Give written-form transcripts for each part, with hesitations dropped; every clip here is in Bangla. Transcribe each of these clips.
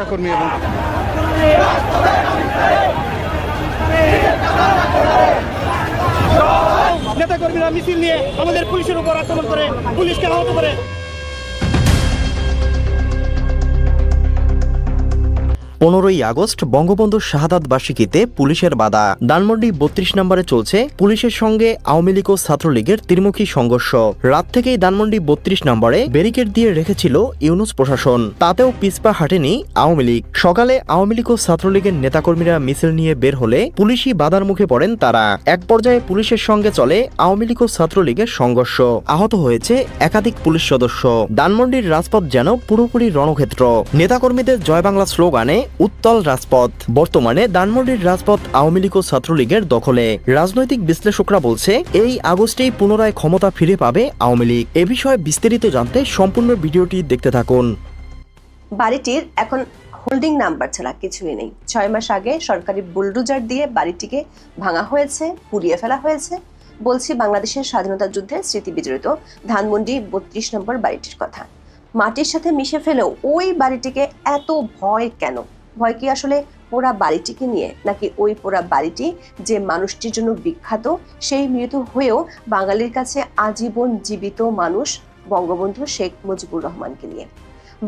কর্মী এবং নেতাকর্মীরা মিছিল নিয়ে আমাদের পুলিশের উপর আক্রমণ করে, পুলিশকে আহত করে। 15ই আগস্ট বঙ্গবন্ধুর শাহাদাত বার্ষিকীতে পুলিশের বাধা। ধানমন্ডি 32 নম্বরে চলছে পুলিশের সঙ্গে আওয়ামী লীগ ও ছাত্রলীগের ত্রিমুখী সংঘর্ষ। রাত থেকেই ধানমন্ডি 32 নম্বরে ব্যারিকেড দিয়ে রেখেছিল ইউনূস প্রশাসন, তাতেও পিছপা হাঁটেনি আওয়ামী লীগ। সকালে আওয়ামী লীগ ও ছাত্রলীগের নেতাকর্মীরা মিছিল নিয়ে বের হলে পুলিশি বাধার মুখে পড়েন তারা। এক পর্যায়ে পুলিশের সঙ্গে চলে আওয়ামী লীগ ও ছাত্রলীগের সংঘর্ষ, আহত হয়েছে একাধিক পুলিশ সদস্য। ধানমন্ডির রাজপথ যেন পুরোপুরি রণক্ষেত্র। নেতাকর্মীদের জয় বাংলা স্লোগানে উত্তল রাজপথ। বর্তমানে ধানমন্ডির রাজপথ আওয়ামী লীগ ও ছাত্রলীগের দখলে। রাজনৈতিক বিশ্লেষকরা বলছে এই আগস্টেই পুনরায় ক্ষমতা ফিরে পাবে আওয়ামী লীগ। এ বিষয়ে বিস্তারিত জানতে সম্পূর্ণ ভিডিওটি দেখতে থাকুন। বাড়িটির এখন হোল্ডিং নাম্বার ছাড়া কিছুই নেই। 6 মাস আগে সরকারি বুলডোজার দিয়ে বাড়িটিকে ভাঙা হয়েছে, পুড়িয়ে ফেলা হয়েছে। বলছি বাংলাদেশের স্বাধীনতা যুদ্ধের স্মৃতি বিজড়িত ধানমন্ডি 32 নম্বর বাড়িটির কথা। মাটির সাথে মিশে ফেলেও ওই বাড়িটিকে এত ভয় কেন? ভয় কি আসলে পোড়া বাড়িটিকে নিয়ে, নাকি ওই পোড়া বাড়িটি যে মানুষটির জন্য বিখ্যাত, সেই মৃত হয়েও বাঙালির কাছে আজীবন জীবিত মানুষ বঙ্গবন্ধু শেখ মুজিবুর রহমানকে নিয়ে?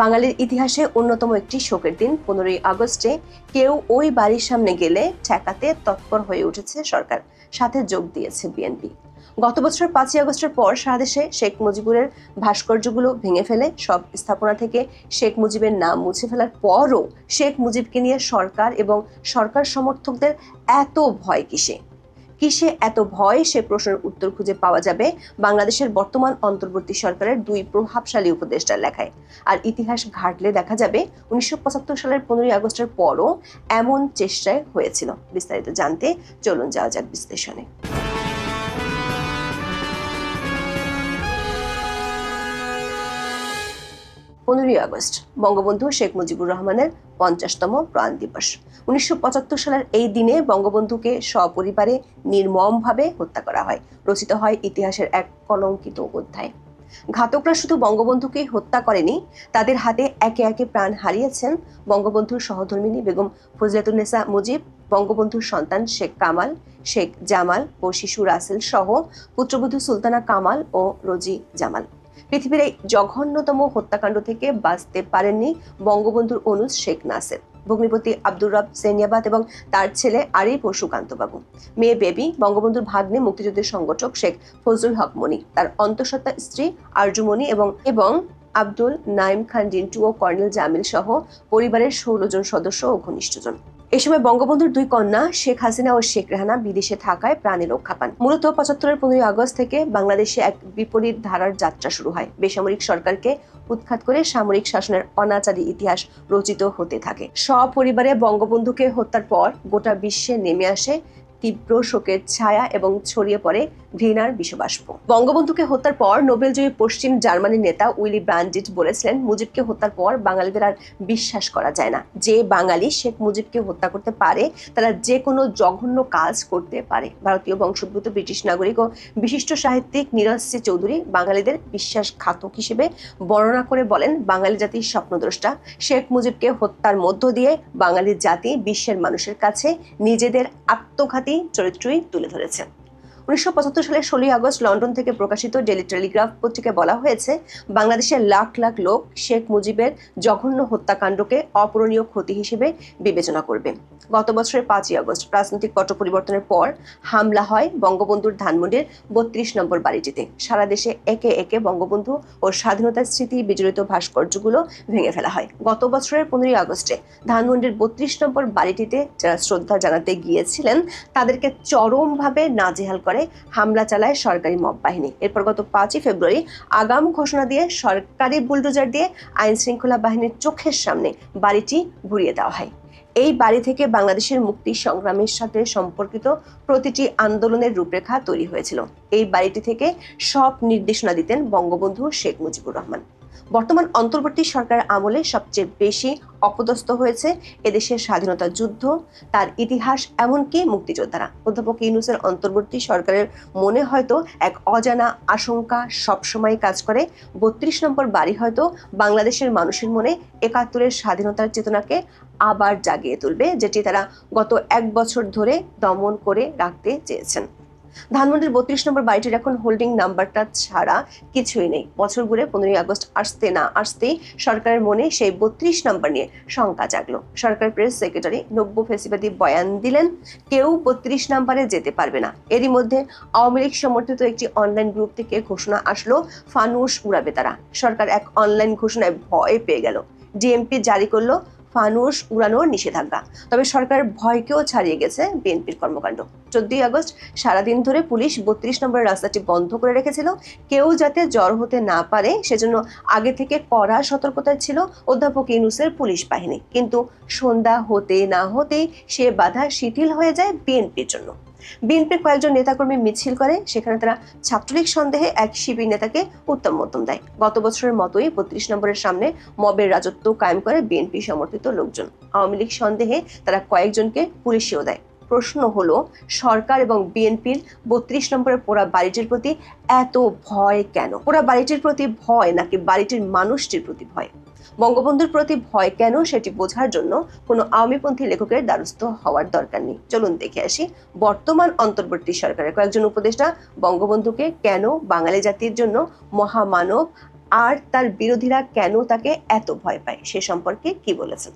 বাঙালির ইতিহাসে অন্যতম একটি শোকের দিন 15ই আগস্টে কেউ ওই বাড়ির সামনে গেলে ঠেকাতে তৎপর হয়ে উঠেছে সরকার, সাথে যোগ দিয়েছে বিএনপি। গত বছর 5ই আগস্টের পর সারা দেশে শেখ মুজিবুরের ভাস্কর্যগুলো ভেঙে ফেলে সব স্থাপনা থেকে শেখ মুজিবের নাম মুছে ফেলার পরও শেখ মুজিবকে নিয়ে সরকার এবং সরকার সমর্থকদের এত ভয় কিসে? কিসে এত ভয়? সে প্রশ্নের উত্তর খুঁজে পাওয়া যাবে বাংলাদেশের বর্তমান অন্তর্বর্তী সরকারের 2 প্রভাবশালী উপদেষ্টার লেখায়। আর ইতিহাস ঘাটলে দেখা যাবে 1975 সালের 15ই আগস্টের পরও এমন চেষ্টায় হয়েছিল। বিস্তারিত জানতে চলুন যাওয়া যাক বিশ্লেষণে। 15ই আগস্ট বঙ্গবন্ধু শেখ মুজিবুর রহমানের 50তম প্রাণ দিবস। 1975 সালের এই দিনে বঙ্গবন্ধুকে সপরিবারে নির্মমভাবে হত্যা করা হয়। রচিত হয় ইতিহাসের এক কলঙ্কিত অধ্যায়। ঘাতকরা শুধু বঙ্গবন্ধুকেই হত্যা করেনি, তাদের হাতে একে একে প্রাণ হারিয়েছেন বঙ্গবন্ধুর সহধর্মিণী বেগম ফজিলাতুন্নেসা মুজিব, বঙ্গবন্ধুর সন্তান শেখ কামাল, শেখ জামাল ও শিশু রাসেল সহ পুত্রবধূ সুলতানা কামাল ও রোজি জামাল। পৃথিবীর এই জঘন্যতম হত্যাকাণ্ড থেকে বাঁচতে পারেননি বঙ্গবন্ধুর অনুজ শেখ নাসের, ভগ্নিপতি আব্দুর রব সেনিয়াবাদ এবং তার ছেলে আরিফ ও সুকান্ত বাবু, মেয়ে বেবি, বঙ্গবন্ধুর ভাগ্নে মুক্তিযুদ্ধের সংগঠক শেখ ফজলুল হক মনি, তার অন্তঃসত্ত্বা স্ত্রী আরজুমনি এবং আব্দুল নাইম খান জিন্টু ও কর্নেল জামিল সহ পরিবারের 16 জন সদস্য ও ঘনিষ্ঠজন। এ সময় বঙ্গবন্ধুর 2 কন্যা শেখ হাসিনা ও শেখ রেহানা বিদেশে থাকায় প্রাণে রক্ষা পান। মূলত 75-এর 15ই আগস্ট থেকে বাংলাদেশে এক বিপরীত ধারার যাত্রা শুরু হয়। বেসামরিক সরকারকে উৎখাত করে সামরিক শাসনের অনাচারী ইতিহাস রচিত হতে থাকে। সপরিবারে বঙ্গবন্ধুকে হত্যার পর গোটা বিশ্বে নেমে আসে তীব্র শোকের ছায়া এবং ছড়িয়ে পড়ে ঘৃণার বিষবাষ্প। বঙ্গবন্ধুকে হত্যার পর নোবেলজয়ী পশ্চিম জার্মানির নেতা উইলি ব্রান্ডিট বলেছিলেন, মুজিবকে হত্যার পর বাঙালিদের আর বিশ্বাস করা যায় না। যে বাঙালি শেখ মুজিবকে হত্যা করতে পারে তারা যে কোনো জঘন্য কাজ করতে পারে। ভারতীয় বংশোদ্ভূত ব্রিটিশ নাগরিক ও বিশিষ্ট সাহিত্যিক নীরজ সি চৌধুরী বাঙালিদের বিশ্বাসঘাতক হিসেবে বর্ণনা করে বলেন, বাঙালি জাতির স্বপ্নদ্রষ্টা শেখ মুজিবকে হত্যার মধ্য দিয়ে বাঙালি জাতি বিশ্বের মানুষের কাছে নিজেদের আত্মঘাতী চরিত্রই তুলে ধরেছে। 1975 সালের 16ই আগস্ট লন্ডন থেকে প্রকাশিত ডেইলি টেলিগ্রাফ পত্রিকায় বলা হয়েছে, বাংলাদেশের লাখ লাখ লোক শেখ মুজিবের জঘন্য হত্যাকাণ্ডকে অপূরণীয় ক্ষতি হিসেবে বিবেচনা করবে। গত বছরের 5ই আগস্ট রাজনৈতিক পট পরিবর্তনের পর হামলা হয় বঙ্গবন্ধুর ধানমন্ডির 32 নম্বর বাড়িটিতে। সারা দেশে একে একে বঙ্গবন্ধু ও স্বাধীনতার স্মৃতি বিজড়িত ভাস্কর্যগুলো ভেঙে ফেলা হয়। গত বছরের 15ই আগস্টে ধানমন্ডির 32 নম্বর বাড়িটিতে যারা শ্রদ্ধা জানাতে গিয়েছিলেন তাদেরকে চরমভাবে নাজেহাল করে হামলা চালায় সরকারি মব বাহিনী। এরপর গত 5ই ফেব্রুয়ারি আগাম ঘোষণা দিয়ে সরকারি বুলডোজার দিয়ে আইন শৃঙ্খলা বাহিনীর চোখের সামনে বাড়িটি ঘুরিয়ে দেওয়া হয়। এই বাড়ি থেকে বাংলাদেশের মুক্তি সংগ্রামের সাথে সম্পর্কিত প্রতিটি আন্দোলনের রূপরেখা তৈরি হয়েছিল। এই বাড়িটি থেকে সব নির্দেশনা দিতেন বঙ্গবন্ধু শেখ মুজিবুর রহমান। বর্তমান অন্তর্বর্তী সরকারের আমলে সবচেয়ে বেশি অপদস্থ হয়েছে এদেশের স্বাধীনতা যুদ্ধ, তার ইতিহাস, এমনকি মুক্তিযোদ্ধারা। অধ্যাপক ইউনূসের অন্তর্বর্তী সরকারের মনে হয়তো এক অজানা আশঙ্কা সবসময় কাজ করে। ৩২ নম্বর বাড়ি হয়তো বাংলাদেশের মানুষের মনে ৭১-এর স্বাধীনতার চেতনাকে আবার জাগিয়ে তুলবে, যেটি তারা গত ১ বছর ধরে দমন করে রাখতে চেয়েছেন। ধানমন্ডির ৩২ নম্বর বাড়িটির এখন হোল্ডিং নাম্বারটা ছাড়া কিছুই নেই। বছর ঘুরে ১৫ই আগস্ট আসতে না আসতেই সরকারের মনে সেই ৩২ নম্বর নিয়ে শঙ্কা জাগলো। সরকার প্রেস সেক্রেটারি নব্য ফেসিবাদী বয়ান দিলেন, কেউ ৩২ নম্বরে যেতে পারবে না। এরই মধ্যে আওয়ামী লীগ সমর্থিত একটি অনলাইন গ্রুপ থেকে ঘোষণা আসলো, ফানুস উড়াবে তারা। সরকার এক অনলাইন ঘোষণায় ভয় পেয়ে গেল। ডিএমপি জারি করলো ফানুস উড়ানোর নিষেধাজ্ঞা। তবে সরকারের ভয়কেও ছাড়িয়ে গেছে বিএনপির কর্মকাণ্ড। ১৪ই আগস্ট সারাদিন ধরে পুলিশ ৩২ নম্বরের রাস্তাটি বন্ধ করে রেখেছিল, কেউ যাতে জড়ো হতে না পারে সেজন্য আগে থেকে কড়া সতর্কতায় ছিল অধ্যাপক ইউনূসের পুলিশ বাহিনী। কিন্তু সন্ধ্যা হতে না হতেই সে বাধা শিথিল হয়ে যায় বিএনপির জন্য। বিএনপির কয়েকজন নেতাকর্মী মিছিল করে, সেখানে তারা ছাত্রলীগ সন্দেহে এক শিবির নেতাকে উত্তম মধ্যম দেয়। গত বছরের মতোই ৩২ নম্বরের সামনে মবের রাজত্ব কায়েম করে বিএনপি সমর্থিত লোকজন। আওয়ামী লীগ সন্দেহে তারা কয়েকজনকে পুলিশেও দেয়। প্রশ্ন হলো, সরকার এবং বিএনপির ৩২ নম্বরের পোড়া বাড়িটির প্রতি এত ভয় কেন? পোড়া বাড়িটির প্রতি ভয় নাকি বাড়িটির মানুষটির প্রতি ভয়? বঙ্গবন্ধুর প্রতি ভয় কেন সেটি বোঝার জন্য কোনো আওয়ামীপন্থী লেখকের দ্বারস্থ হওয়ার দরকার নেই। চলুন দেখে আসি বর্তমান অন্তর্বর্তী সরকারের কয়েকজন উপদেষ্টা বঙ্গবন্ধুকে কেন বাঙালি জাতির জন্য মহামানব আর তার বিরোধীরা কেন তাকে এত ভয় পায় সে সম্পর্কে কি বলেছেন।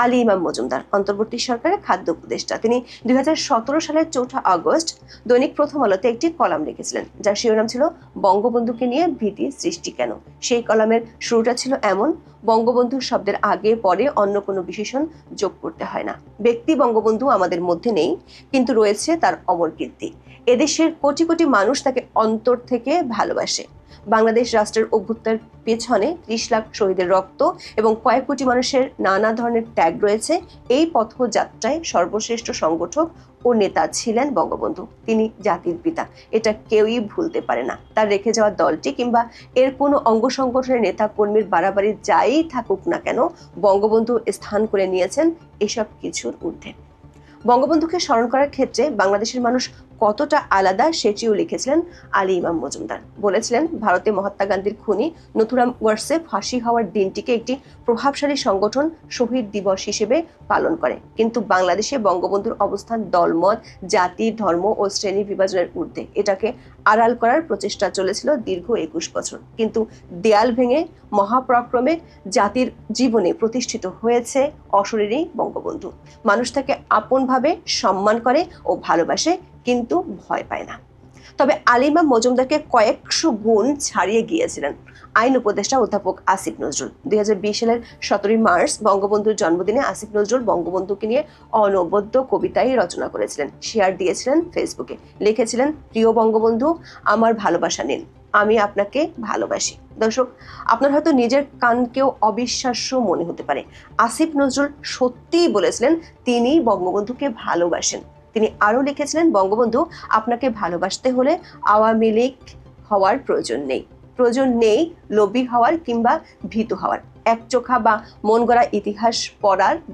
আলী ইমাম মজুমদার অন্তর্বর্তী সরকারের খাদ্য উপদেষ্টা। তিনি ২০১৭ সালের ৪ আগস্ট দৈনিক প্রথম আলোতে একটি কলাম লিখেছিলেন, যার শিরোনাম ছিল বঙ্গবন্ধুকে নিয়ে ভীতি সৃষ্টি কেন। সেই কলামের শুরুটা ছিল এমন, বঙ্গবন্ধু শব্দের আগে পরে অন্য কোনো বিশেষণ যোগ করতে হয় না। ব্যক্তি বঙ্গবন্ধু আমাদের মধ্যে নেই, কিন্তু রয়েছে তার অমর কীর্তি। এদেশের কোটি কোটি মানুষ তাকে অন্তর থেকে ভালোবাসে। বাংলাদেশ রাষ্ট্রের অভ্যুত্থানের পেছনে ৩০ লাখ শহীদের রক্ত এবং কয়েক কোটি মানুষের নানা ধরনের ত্যাগ রয়েছে। এই পথযাত্রায় সর্বশ্রেষ্ঠ সংগঠক ও নেতা ছিলেন বঙ্গবন্ধু। তিনি জাতির পিতা, এটা কেউই ভুলতে পারে না। তার রেখে যাওয়া দলটি কিংবা এর কোনো অঙ্গ সংগঠনের নেতা কর্মীর বাড়াবাড়ি যাই থাকুক না কেন, বঙ্গবন্ধু স্থান করে নিয়েছেন এসব কিছুর ঊর্ধ্বে। বঙ্গবন্ধুকে স্মরণ করার ক্ষেত্রে বাংলাদেশের মানুষ কতটা আলাদা সেটিও লিখেছিলেন আলী ইমাম মজুমদার। বলেছিলেন, ভারতে মহাত্মা গান্ধীর খুনি নথুরাম গোডসে ফাঁসি হওয়ার দিনটিকে একটি প্রভাবশালী সংগঠন শহীদ দিবস হিসেবে পালন করে, কিন্তু বাংলাদেশে বঙ্গবন্ধুর অবস্থান দলমত, জাতি, ধর্ম ও শ্রেণী বিভাজনের ঊর্ধ্বে। এটাকে আড়াল করার প্রচেষ্টা চলেছিল দীর্ঘ ২১ বছর, কিন্তু দেয়াল ভেঙে মহাপরাক্রমে জাতির জীবনে প্রতিষ্ঠিত হয়েছে অশরীরী বঙ্গবন্ধু। মানুষ তাকে আপনভাবে সম্মান করে ও ভালোবাসে, কিন্তু ভয় পায় না। তবে আলী ইমাম মজুমদারকে কয়েকশো গুণ ছাড়িয়ে গিয়েছিলেন আইন উপদেষ্টা অধ্যাপক আসিফ নজরুল। ২০২০ সালের ১৭ই মার্চ বঙ্গবন্ধুর জন্মদিনে আসিফ নজরুল বঙ্গবন্ধুকে নিয়ে অনবদ্য কবিতাই রচনা করেছিলেন, শেয়ার দিয়েছিলেন ফেসবুকে। লিখেছিলেন, প্রিয় বঙ্গবন্ধু, আমার ভালোবাসা নিন, আমি আপনাকে ভালোবাসি। দর্শক, আপনার হয়তো নিজের কানকেও অবিশ্বাস্য মনে হতে পারে, আসিফ নজরুল সত্যিই বলেছিলেন তিনি বঙ্গবন্ধুকে ভালোবাসেন। তিনি আরও লিখেছিলেন, বঙ্গবন্ধু, আপনাকে ভালোবাসতে হলে আওয়ামী লীগ হওয়ার প্রয়োজন নেই লোভী হওয়ার কিংবা ভীতু হওয়ার, একচোখা বা মন গড়া ইতিহাস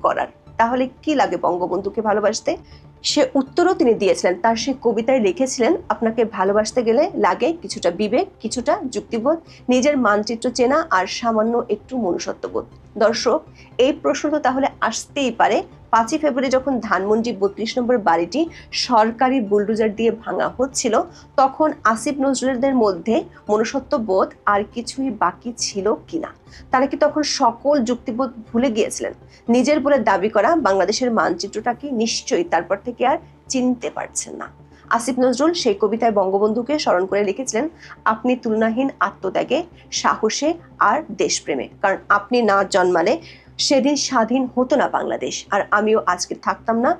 গড়ার। তাহলে কি লাগে বঙ্গবন্ধুকে ভালোবাসতে? সে উত্তরও তিনি দিয়েছিলেন। তার সেই কবিতায় লিখেছিলেন, আপনাকে ভালোবাসতে গেলে লাগে কিছুটা বিবেক, কিছুটা যুক্তিবোধ, নিজের মানচিত্র চেনা আর সামান্য একটু মনুষ্যত্ববোধ। দর্শক, এই প্রশ্ন তো তাহলে আসতেই পারে, ৫ই ফেব্রুয়ারি যখন ধানমন্ডি ৩২ নম্বর বাড়িটি সরকারি বুলডোজার দিয়ে ভাঙা হচ্ছিল, তখন আসিফ নজরুলদের মধ্যে মনুষ্যত্ববোধ আর কিছুই বাকি ছিল কিনা? তারা কি তখন সকল যুক্তিবোধ ভুলে গিয়েছিলেন? নিজের বলে দাবি করা বাংলাদেশের মানচিত্রটাকে নিশ্চয়ই তারপর থেকে আর চিনতে পারছেন না। আসিফ নজরুল সেই কবিতায় বঙ্গবন্ধুকে স্মরণ করে লিখেছিলেন, আপনি তুলনাহীন আত্মত্যাগে, সাহসে আর দেশপ্রেমে, কারণ আপনি না জন্মালে সেদিন স্বাধীন হতো না বাংলাদেশ, আর আমিও আজকে থাকতাম না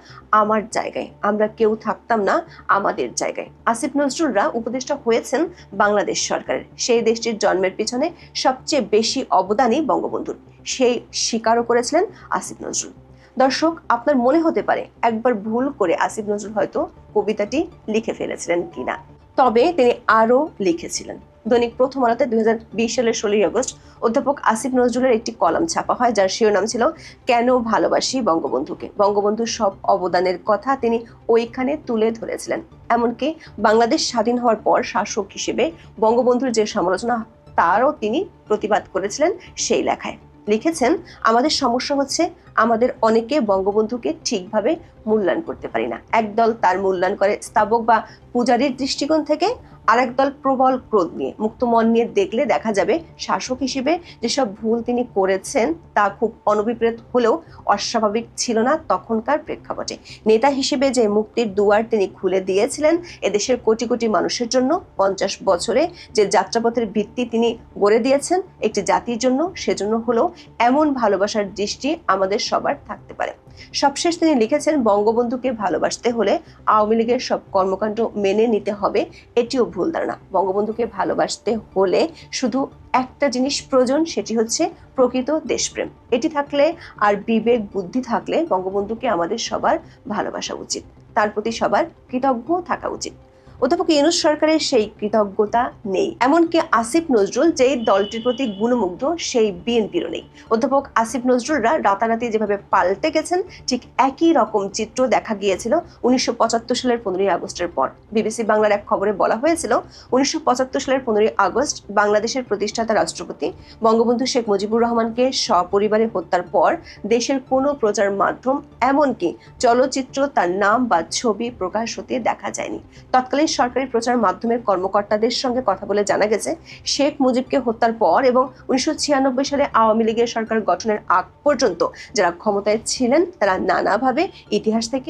আমার জায়গায়, আমরা কেউ থাকতাম না আমাদের জায়গায়। আসিফ নজরুলরা উপদেষ্টা হয়েছেন বাংলাদেশ সরকারের। সেই দেশটির জন্মের পিছনে সবচেয়ে বেশি অবদানই বঙ্গবন্ধুর, সেই স্বীকারও করেছিলেন আসিফ নজরুল। দর্শক, আপনার মনে হতে পারে একবার ভুল করে আসিফ নজরুল হয়তো কবিতাটি লিখে ফেলেছিলেন কিনা, তবে তিনি আরও লিখেছিলেন। দৈনিক প্রথম আলোতে 2020 সালের 16 আগস্ট অধ্যাপক আসিফ নজরুলের একটি কলাম ছাপা হয়, যার শিরোনাম ছিল কেন ভালোবাসি বঙ্গবন্ধুকে। বঙ্গবন্ধুর সব অবদানের কথা তিনি ওইখানে তুলে ধরেছিলেন। এমনকি বাংলাদেশ স্বাধীন হওয়ার পর শাসক হিসেবে বঙ্গবন্ধুর যে সমালোচনা তারও তিনি প্রতিবাদ করেছিলেন সেই লেখায়। লিখেছেন, আমাদের সমস্যা হচ্ছে আমাদের অনেকে বঙ্গবন্ধুকে ঠিকভাবে মূল্যায়ন করতে পারি না। একদল তার মূল্যায়ন করে স্তাবক বা পূজারীর দৃষ্টিকোণ থেকে, আরেক দল প্রবল ক্রোধ নিয়ে। মুক্ত মন নিয়ে দেখলে দেখা যাবে শাসক হিসেবে যেসব ভুল তিনি করেছেন তা খুব অনভিপ্রেত হলেও অস্বাভাবিক ছিল না তখনকার প্রেক্ষাপটে। নেতা হিসেবে যে মুক্তির দুয়ার তিনি খুলে দিয়েছিলেন এদেশের কোটি কোটি মানুষের জন্য, 50 বছরে যে যাত্রাপথের ভিত্তি তিনি গড়ে দিয়েছেন একটি জাতির জন্য, সেজন্য হলেও এমন ভালোবাসার দৃষ্টি আমাদের সবার থাকতে পারে। সবশেষ তিনি লিখেছেন, বঙ্গবন্ধুকে ভালোবাসতে হলে আওয়ামী লীগের সব কর্মকাণ্ড মেনে নিতে হবে, এটিও ভুল ধারণা। বঙ্গবন্ধুকে ভালোবাসতে হলে শুধু একটা জিনিস প্রয়োজন, সেটি হচ্ছে প্রকৃত দেশপ্রেম। এটি থাকলে আর বিবেক বুদ্ধি থাকলে বঙ্গবন্ধুকে আমাদের সবার ভালোবাসা উচিত, তার প্রতি সবার কৃতজ্ঞ থাকা উচিত। অধ্যাপক ইউনূস সরকারের সেই কৃতজ্ঞতা নেই। এমনকি আসিফ নজরুল যেই দলটির প্রতি গুণমুগ্ধ সেই বিএনপিরও নেই। অধ্যাপক আসিফ নজরুলরা রাতারাতি যেভাবে পাল্টে গেছেন ঠিক একই রকম চিত্র দেখা গিয়েছিল 1975 সালের 15ই আগস্টের পর। বিবিসি বাংলার এক খবরে বলা হয়েছিল, 1975 সালের 15ই আগস্ট বাংলাদেশের প্রতিষ্ঠাতা রাষ্ট্রপতি বঙ্গবন্ধু শেখ মুজিবুর রহমানকে সপরিবারে হত্যার পর দেশের কোনো প্রচার মাধ্যম এমনকি চলচ্চিত্র তার নাম বা ছবি প্রকাশ হতে দেখা যায়নি। তৎকালীন সরকারি প্রচার মাধ্যমের কর্মকর্তাদের সঙ্গে কথা বলে জানা গেছে, শেখ মুজিবকে হত্যার পর এবং 1996 সালে আওয়ামী লীগের সরকার গঠনের আগ পর্যন্ত যারা ক্ষমতায় ছিলেন তারা নানাভাবে ইতিহাস থেকে